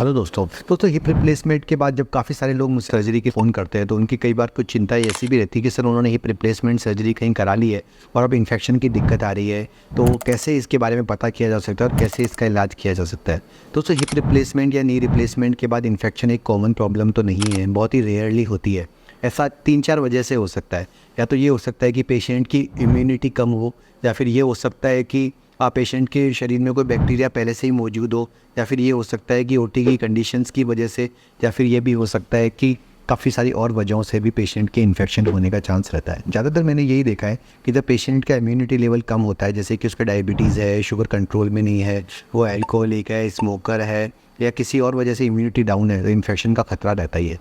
Hello दोस्तों hip replacement के बाद जब काफ़ी सारे लोग मुझसे सर्जरी की फ़ोन करते हैं तो उनकी कई बार कुछ चिंता ऐसी भी रहती है कि सर उन्होंने हिप रिप्लेसमेंट सर्जरी कहीं करा ली है और अब इन्फेक्शन की दिक्कत आ रही है, तो कैसे इसके बारे में पता किया जा सकता है और कैसे इसका इलाज किया जा सकता है। दोस्तों हिप रिप्लेसमेंट या नी रिप्लेसमेंट के बाद इन्फेक्शन एक कॉमन प्रॉब्लम तो नहीं है, बहुत ही रेयरली होती है। ऐसा 3-4 वजह से हो सकता है। या तो ये हो सकता है कि पेशेंट की इम्यूनिटी कम हो, या फिर ये हो सकता है कि पेशेंट के शरीर में कोई बैक्टीरिया पहले से ही मौजूद हो, या फिर ये हो सकता है कि ओटी की कंडीशंस की वजह से, या फिर ये भी हो सकता है कि काफ़ी सारी और वजहों से भी पेशेंट के इन्फेक्शन होने का चांस रहता है। ज़्यादातर मैंने यही देखा है कि जब पेशेंट का इम्यूनिटी लेवल कम होता है, जैसे कि उसका डायबिटीज़ है, शुगर कंट्रोल में नहीं है, वो एल्कोहलिक है, स्मोकर है, या किसी और वजह से इम्यूनिटी डाउन है, तो इन्फेक्शन का खतरा रहता ही है।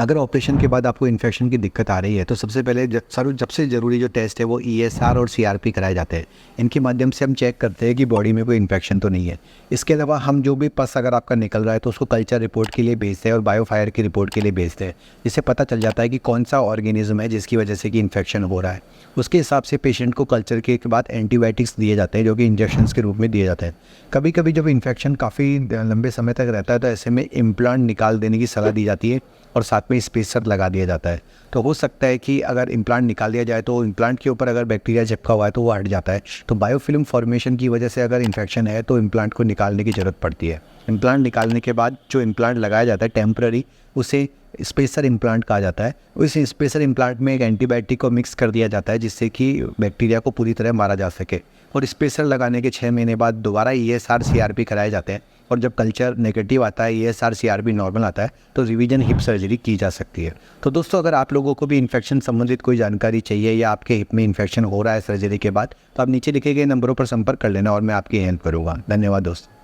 अगर ऑपरेशन के बाद आपको इन्फेक्शन की दिक्कत आ रही है तो सबसे पहले सबसे ज़रूरी जो टेस्ट है वो ESR और CRP कराए जाते हैं। इनके माध्यम से हम चेक करते हैं कि बॉडी में कोई इन्फेक्शन तो नहीं है। इसके अलावा हम जो भी पस अगर आपका निकल रहा है तो उसको कल्चर रिपोर्ट के लिए भेजते हैं और बायोफायर की रिपोर्ट के लिए भेजते हैं, जिससे पता चल जाता है कि कौन सा ऑर्गेनिज्म है जिसकी वजह से कि इन्फेक्शन हो रहा है। उसके हिसाब से पेशेंट को कल्चर के बाद एंटीबायोटिक्स दिए जाते हैं, जो कि इंजेक्शंस के रूप में दिए जाते हैं। कभी कभी जब इन्फेक्शन काफ़ी लंबे समय तक रहता है तो ऐसे में इम्प्लांट निकाल देने की सलाह दी जाती है और साथ में स्पेसर लगा दिया जाता है। तो हो सकता है कि अगर इम्प्लांट निकाल दिया जाए तो इम्प्लांट के ऊपर अगर बैक्टीरिया चिपका हुआ है तो वो हट जाता है। तो बायोफिल्म फॉर्मेशन की वजह से अगर इन्फेक्शन है तो इम्प्लांट को निकालने की ज़रूरत पड़ती है। इम्प्लांट निकालने के बाद जो इम्प्लांट लगाया जाता है टेम्पररी, उसे स्पेसर इम्प्लांट कहा जाता है। उस स्पेसर इम्प्लांट में एक एंटीबायोटिक को मिक्स कर दिया जाता है जिससे कि बैक्टीरिया को पूरी तरह मारा जा सके। और स्पेसर लगाने के 6 महीने बाद दोबारा ESR CRP कराए जाते हैं, और जब कल्चर नेगेटिव आता है, ESR CRP नॉर्मल आता है, तो रिवीजन हिप सर्जरी की जा सकती है। तो दोस्तों अगर आप लोगों को भी इन्फेक्शन संबंधित कोई जानकारी चाहिए या आपके हिप में इन्फेक्शन हो रहा है सर्जरी के बाद, तो आप नीचे लिखे गए नंबरों पर संपर्क कर लेना और मैं आपकी हेल्प करूँगा। धन्यवाद दोस्तों।